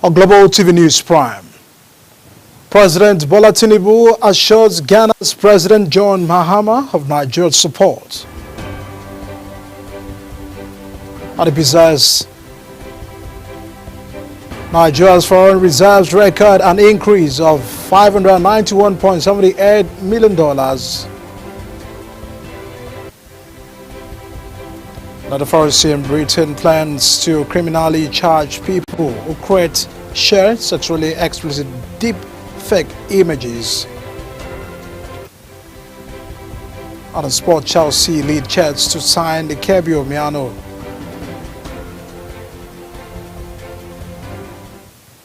On Global TV News Prime, President Bola Tinubu assures Ghana's President John Mahama of Nigeria's support. And it possesses Nigeria's foreign reserves record an increase of $591.78 million. Another forest in Britain plans to criminally charge people who create, share sexually explicit deep fake images. On the sport, Chelsea lead Chelsea to sign the Kebio Miano.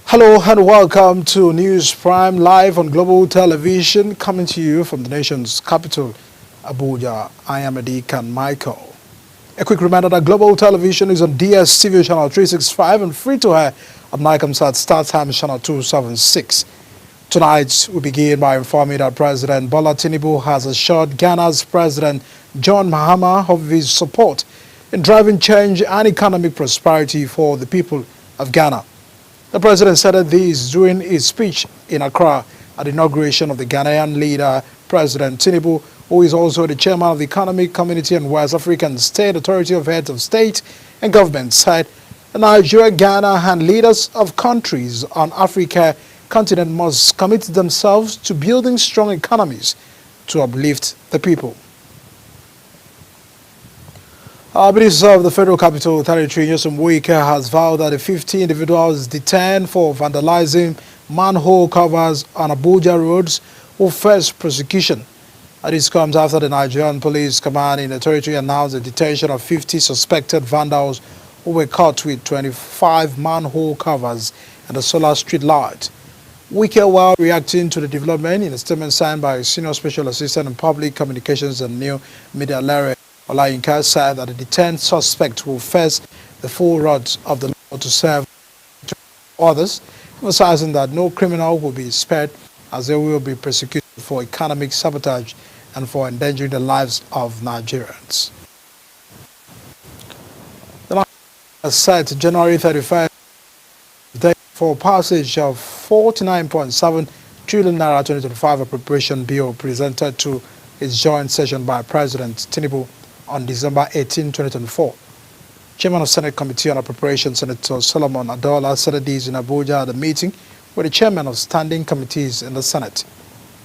Hello and welcome to News Prime live on Global Television, coming to you from the nation's capital, Abuja. I am Adikan Michael. A quick reminder that Global Television is on DSTV channel 365 and free to air at Nicomsat Star Times channel 276. Tonight, we begin by informing that President Bola Tinubu has assured Ghana's President John Mahama of his support in driving change and economic prosperity for the people of Ghana. The president said this during his speech in Accra at the inauguration of the Ghanaian leader, President Tinubu, who is also the chairman of the Economic Community and West African State Authority of Heads of State and Government, said Nigeria, Ghana, and leaders of countries on Africa continent must commit themselves to building strong economies to uplift the people. Minister of the Federal Capital Territory, Nyesom Wike, has vowed that the 50 individuals detained for vandalizing manhole covers on Abuja roads will face prosecution. This comes after the Nigerian Police Command in the territory announced the detention of 50 suspected vandals who were caught with 25 manhole covers and a solar street light. Wike, while reacting to the development in a statement signed by Senior Special Assistant in Public Communications and New Media Larry Olayinka, said that the detained suspect will face the full wrath of the law to serve others, emphasizing that no criminal will be spared as they will be prosecuted for economic sabotage and for endangering the lives of Nigerians. The law has set January 31st for passage of 49.7 trillion naira 2025 appropriation bill presented to its joint session by President Tinubu on December 18, 2024. Chairman of Senate Committee on Appropriations, Senator Solomon Adola, said this in Abuja at a meeting with the chairman of standing committees in the Senate.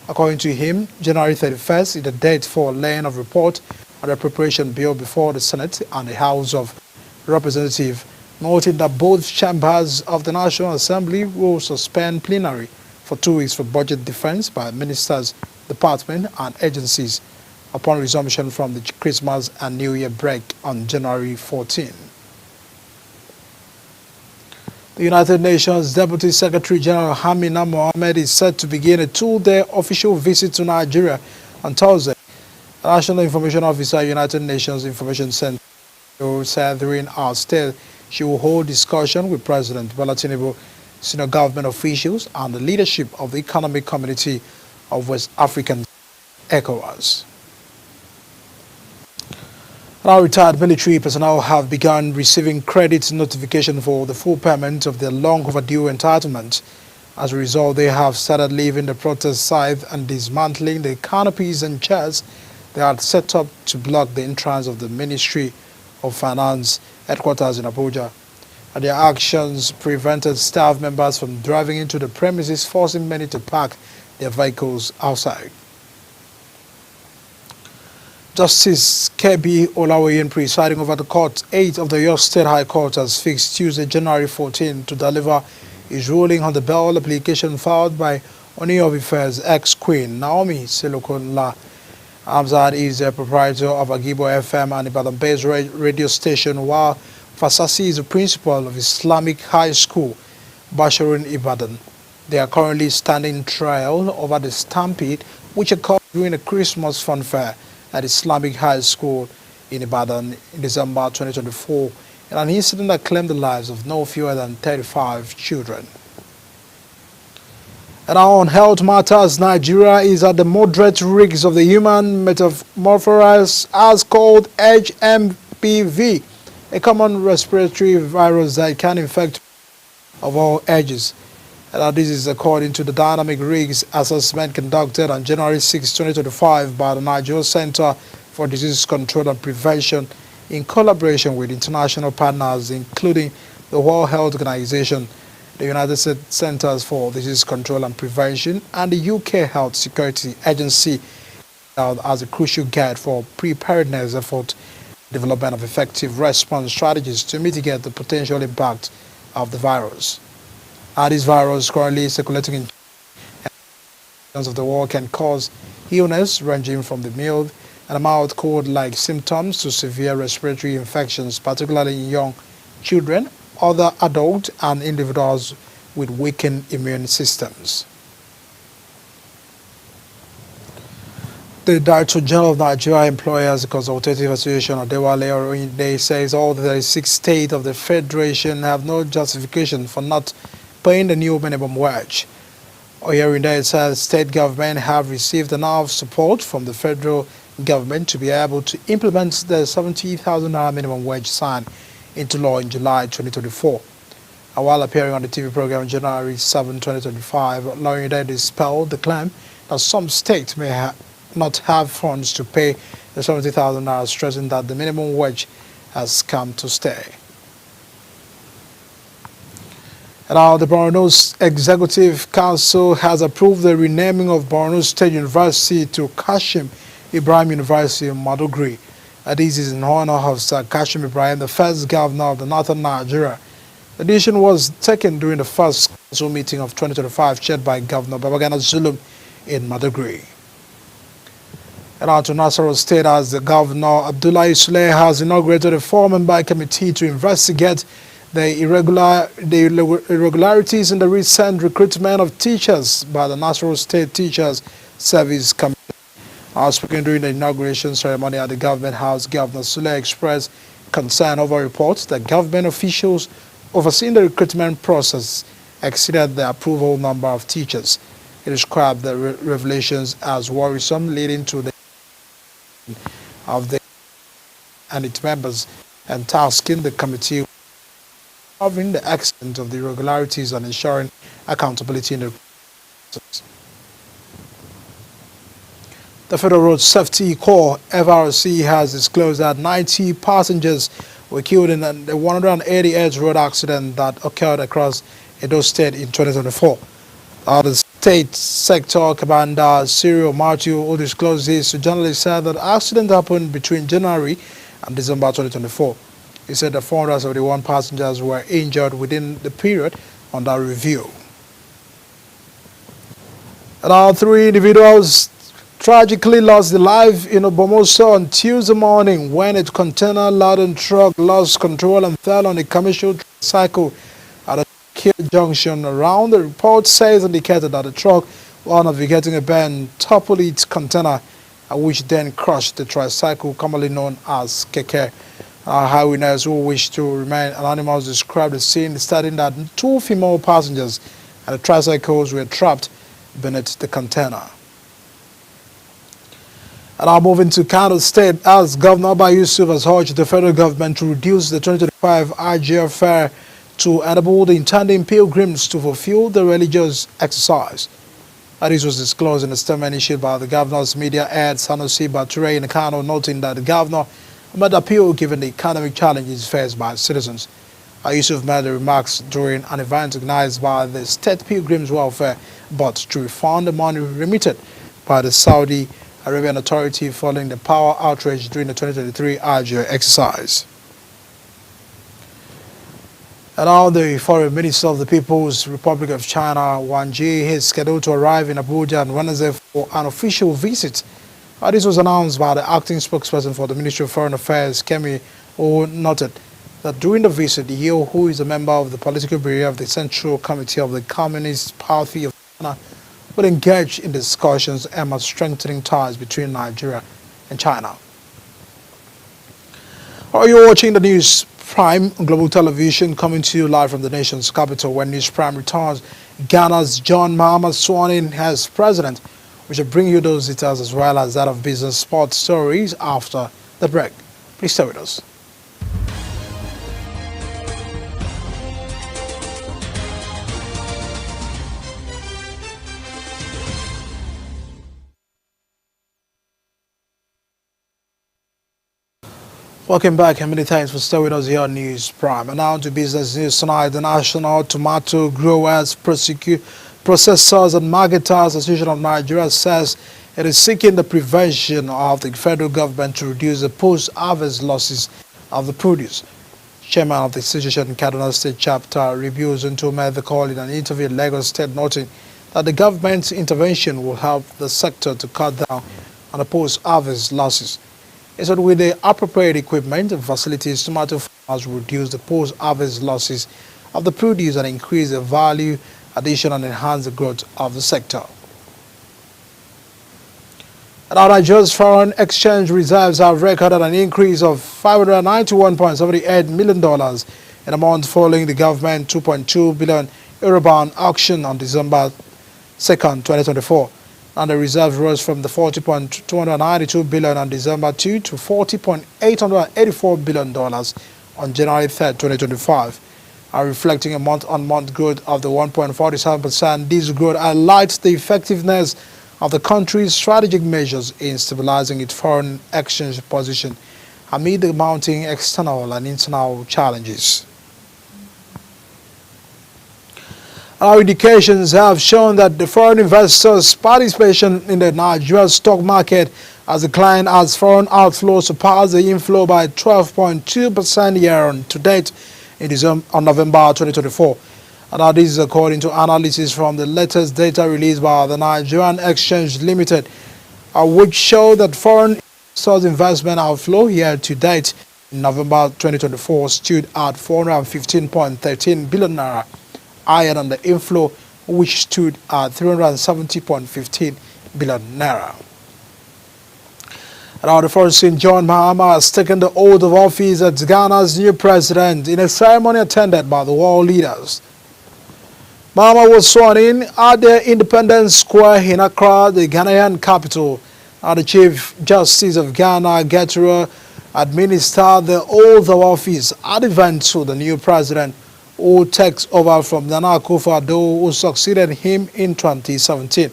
According to him, January 31st is the date for laying of report on the appropriation bill before the Senate and the House of Representatives, noting that both chambers of the National Assembly will suspend plenary for 2 weeks for budget defense by ministers, departments, and agencies upon resumption from the Christmas and New Year break on January 14. The United Nations Deputy Secretary General Amina Mohammed is set to begin a 2-day official visit to Nigeria on Thursday. The National Information Officer, United Nations Information Center, said during our stay she will hold discussion with President Bola Tinubu, senior government officials, and the leadership of the Economic Community of West African ECOWAS. Now, retired military personnel have begun receiving credit notification for the full payment of their long overdue entitlement. As a result, they have started leaving the protest site and dismantling the canopies and chairs they had set up to block the entrance of the Ministry of Finance headquarters in Abuja. And their actions prevented staff members from driving into the premises, forcing many to park their vehicles outside. Justice Kebi Olawoyin, presiding over the court, 8 of the York State High Court, has fixed Tuesday, January 14, to deliver his ruling on the bail application filed by Oni of Ife's ex-queen, Naomi Selokonla. Amzad is the proprietor of Agibo FM and Ibadan-based radio station, while Fasasi is the principal of Islamic High School, Basharun Ibadan. They are currently standing trial over the stampede which occurred during a Christmas funfair at Islamic High School in Ibadan in December 2024, in an incident that claimed the lives of no fewer than 35 children. And now on health matters, Nigeria is at the moderate risk of the human metamorphosis as called HMPV, a common respiratory virus that can infect of all ages. And this is according to the dynamic risk assessment conducted on January 6, 2025 by the Nigeria Center for Disease Control and Prevention in collaboration with international partners including the World Health Organization, the United States Centers for Disease Control and Prevention, and the UK Health Security Agency as a crucial guide for preparedness effort, development of effective response strategies to mitigate the potential impact of the virus. This virus currently circulating in regions of the world can cause illness ranging from the mild and mild cold-like symptoms to severe respiratory infections, particularly in young children, other adults, and individuals with weakened immune systems. The Director General of Nigeria Employers Consultative Association, Adewale Orinde, says all the 36 states of the Federation have no justification for not paying the new minimum wage. Orinde says state government have received enough support from the federal government to be able to implement the 70,000 naira minimum wage signed into law in July 2024. And while appearing on the TV program January 7, 2025, Orinde dispelled the claim that some states may not have funds to pay the 70,000 naira, stressing that the minimum wage has come to stay. And now the Borno Executive Council has approved the renaming of Borno State University to Kashim Ibrahim University in Maduguri. This is in honor of Sir Kashim Ibrahim, the first governor of the northern Nigeria. The decision was taken during the first council meeting of 2025 chaired by Governor Babagana Zulum in Maduguri. And out to Nasarawa State, as the Governor Abdullahi Sule has inaugurated a four-member committee to investigate the irregularities in the recent recruitment of teachers by the Nasarawa State Teachers Service Commission. Speaking during the inauguration ceremony at the Government House, Governor Sule expressed concern over reports that government officials overseeing the recruitment process exceeded the approval number of teachers. He described the revelations as worrisome, leading to the of the and its members and tasking the committee covering the extent of the irregularities and ensuring accountability in the process. The Federal Road Safety Corps (FRC) has disclosed that 90 passengers were killed in the 188th road accident that occurred across Edo State in 2024. The State Sector Commander Cyril Matthew, who disclosed this to journalists, said that the accident happened between January and December 2024. He said that 471 passengers were injured within the period under review. And now 3 individuals tragically lost their life in Obomoso on Tuesday morning when a container-laden truck lost control and fell on a commercial cycle at a junction. Around the report says indicated that the truck, while navigating a bend, toppled its container, which then crushed the tricycle commonly known as keke. Highwayners who wish to remain anonymous described the scene, stating that 2 female passengers and the tricycles were trapped beneath the container. And now moving to Kano State, as Governor Abba Yusuf has urged the federal government to reduce the 2025 IGF fare to enable the intending pilgrims to fulfill the religious exercise. This was disclosed in a statement issued by the governor's media head Sanusi Bature in Kano, noting that the governor made appeal given the economic challenges faced by citizens. Yusuf made the remarks during an event organized by the State Pilgrims Welfare Board to refund the money remitted by the Saudi Arabian Authority following the power outrage during the 2023 IGF exercise. And now the Foreign Minister of the People's Republic of China, Wang Yi, is scheduled to arrive in Abuja on Wednesday for an official visit. This was announced by the acting spokesperson for the Ministry of Foreign Affairs, Kemi, who noted that during the visit, Yi, who is a member of the political bureau of the Central Committee of the Communist Party of China, will engage in discussions aimed at strengthening ties between Nigeria and China. Are you watching the News Prime Global Television, coming to you live from the nation's capital? When News Prime returns, Ghana's John Mahama sworn in as president. We shall bring you those details as well as that of business sports stories after the break. Please stay with us. Welcome back and many thanks for staying with us here on News Prime. And now to business news tonight. The National Tomato Growers, Processors and Marketers Association of Nigeria says it is seeking the prevention of the federal government to reduce the post-harvest losses of the produce. Chairman of the association, Kaduna State Chapter, reviews into made the call in an interview in Lagos State, noting that the government's intervention will help the sector to cut down on the post-harvest losses. He said with the appropriate equipment and facilities, tomato farmers will reduce the post-harvest losses of the produce and increase the value addition and enhance the growth of the sector. And our Nigeria's foreign exchange reserves have recorded an increase of $591.78 million in a month following the government 2.2 billion Eurobond auction on December 2nd, 2024. And the reserve rose from the 40.292 billion on December 2 to $40.884 billion on January 3, 2025, reflecting a month-on-month growth of the 1.47%. This growth highlights the effectiveness of the country's strategic measures in stabilizing its foreign exchange position amid the mounting external and internal challenges. Our indications have shown that the foreign investors' participation in the Nigerian stock market has declined as foreign outflows surpassed the inflow by 12.2% year-to-date on November 2024. And this is according to analysis from the latest data released by the Nigerian Exchange Limited, which show that foreign investors' investment outflow year-to-date in November 2024 stood at 415.13 billion naira. Higher than the inflow, which stood at 370.15 billion naira. And the first St. John Mahama has taken the oath of office as Ghana's new president in a ceremony attended by the world leaders. Mahama was sworn in at the Independence Square in Accra, the Ghanaian capital. The Chief Justice of Ghana, Getro, administered the oath of office at the event to the new president, who takes over from Nana Akufo-Addo, who succeeded him in 2017.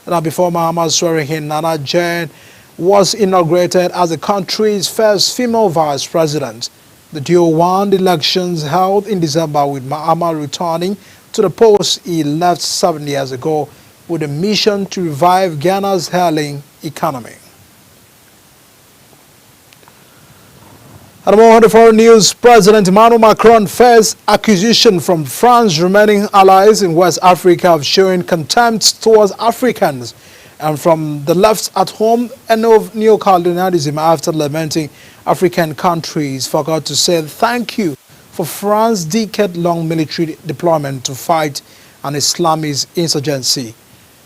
Now, before Mahama's swearing in, Nana Jane was inaugurated as the country's first female vice president. The duo won the elections held in December, with Mahama returning to the post he left 7 years ago with a mission to revive Ghana's hailing economy. And more on the foreign news, President Emmanuel Macron faced accusation from France's remaining allies in West Africa of showing contempt towards Africans, and from the left at home and of neo-colonialism after lamenting African countries forgot to say thank you for France's decade-long military deployment to fight an Islamist insurgency.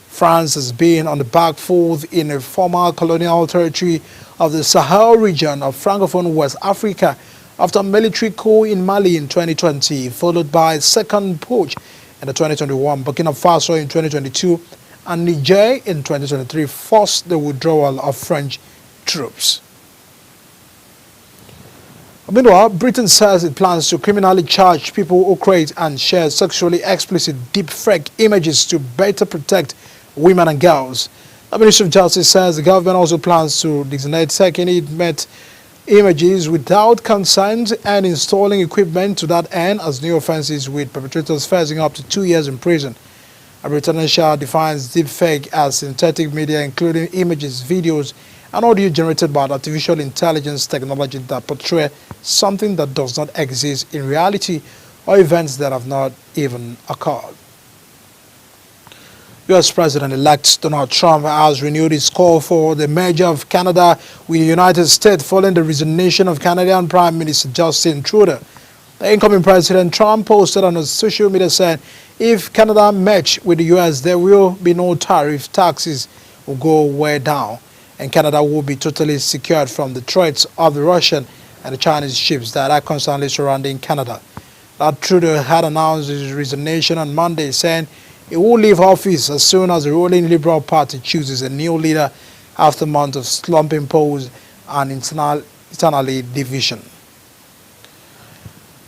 France has been on the back foot in a former colonial territory of the Sahel region of Francophone West Africa after a military coup in Mali in 2020, followed by a second putsch in the 2021, Burkina Faso in 2022, and Niger in 2023 forced the withdrawal of French troops. Meanwhile, Britain says it plans to criminally charge people who create and share sexually explicit deepfake images to better protect women and girls. The Ministry of Justice says the government also plans to designate second-intimate images without consent and installing equipment to that end as new offenses, with perpetrators facing up to 2 years in prison. A British defines deepfake as synthetic media including images, videos, and audio generated by artificial intelligence technology that portray something that does not exist in reality or events that have not even occurred. U.S. President-elect Donald Trump has renewed his call for the merger of Canada with the United States following the resignation of Canadian Prime Minister Justin Trudeau. The incoming President Trump posted on his social media saying, if Canada merges with the U.S., there will be no tariff, taxes will go way down, and Canada will be totally secured from the threats of the Russian and the Chinese ships that are constantly surrounding Canada. That Trudeau had announced his resignation on Monday, saying he will leave office as soon as the ruling Liberal Party chooses a new leader after months of slumping polls and internally division.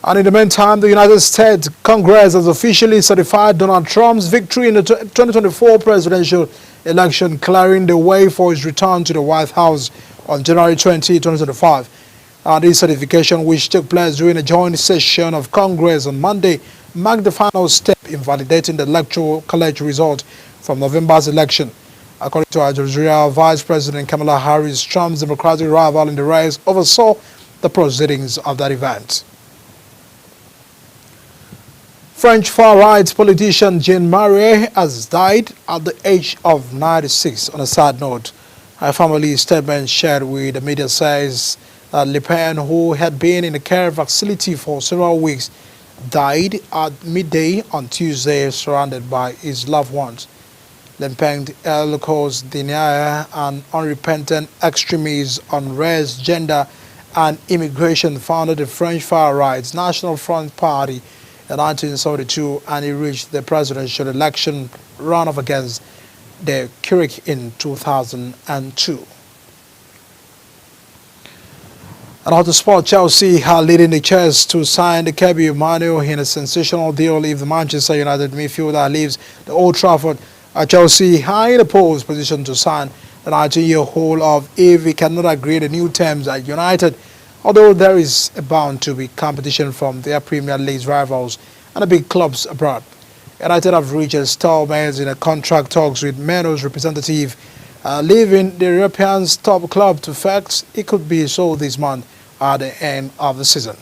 And in the meantime, the United States Congress has officially certified Donald Trump's victory in the 2024 presidential election, clearing the way for his return to the White House on January 20, 2025. This certification, which took place during a joint session of Congress on Monday, marked the final step in validating the Electoral College result from November's election. According to Al Jazeera, Vice President Kamala Harris, Trump's Democratic rival in the race, oversaw the proceedings of that event. French far-right politician Jean Marais has died at the age of 96. On a sad note, her family statement shared with the media says that Le Pen, who had been in a care facility for several weeks, died at midday on Tuesday, surrounded by his loved ones. Le Pen, cause denier and unrepentant extremist on race, gender, and immigration, founded the French far-right National Front Party in 1972, and he reached the presidential election runoff against the Chirac in 2002. And on the sport, Chelsea are leading the chase to sign the Kebi Emmanuel in a sensational deal if the Manchester United midfielder leaves the Old Trafford. Chelsea are in a pole position to sign the 19-year-old of if he cannot agree to new terms at United, although there is bound to be competition from their Premier League rivals and the big clubs abroad. United have reached a stalemate in a contract talks with Menos representative, leaving the Europeans' top club to fact it could be sold this month at the end of the season.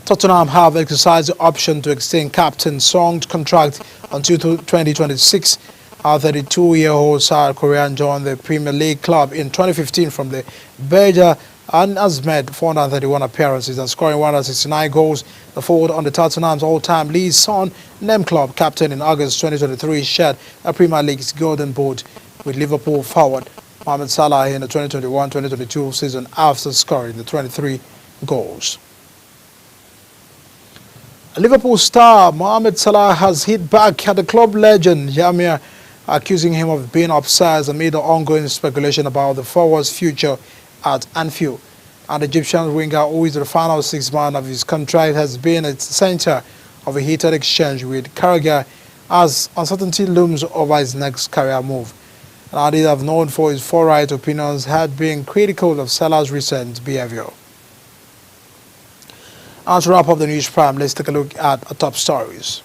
Tottenham have exercised the option to extend Captain Song's contract until 2026. Our 32-year-old South Korean joined the Premier League club in 2015 from the Berger and has made 431 appearances and scoring 169 goals. The forward on the Tottenham's all-time lead, Son, named club captain in August 2023, shared a Premier League's golden boot with Liverpool forward Mohamed Salah in the 2021-2022 season after scoring the 23 goals. Liverpool star Mohamed Salah has hit back at the club legend Yamir, accusing him of being obsessed amid the ongoing speculation about the forward's future at Anfield. And the Egyptian winger, who is the final 6 months of his contract, has been at the center of a heated exchange with Carragher as uncertainty looms over his next career move. And Adil, known for his far-right opinions, had been critical of Salah's recent behavior. And to wrap up the news prime, let's take a look at our top stories.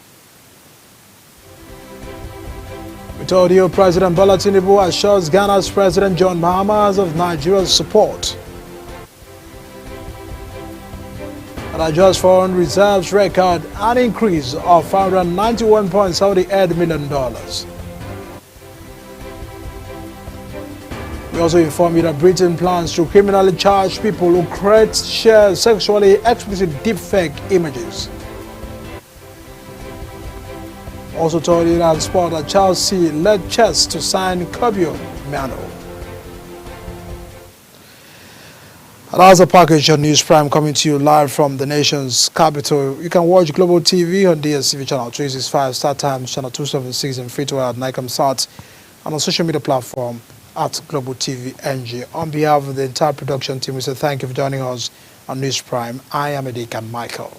We told you President Bola Tinubu assures Ghana's President John Mahama of Nigeria's support. And Nigeria's foreign reserves record an increase of $591.78 million. We also inform you that Britain plans to criminally charge people who share sexually explicit deepfake images. Also told you that sport that Chelsea led chess to sign Kebi Emmanuel. And that's a package of News Prime coming to you live from the nation's capital. You can watch Global TV on DSTV channel 365, Star Times channel 276, and free to air at Nicomsat, and on social media platform at Global TV NG. On behalf of the entire production team, we say thank you for joining us on News Prime. I am Edikan Michael.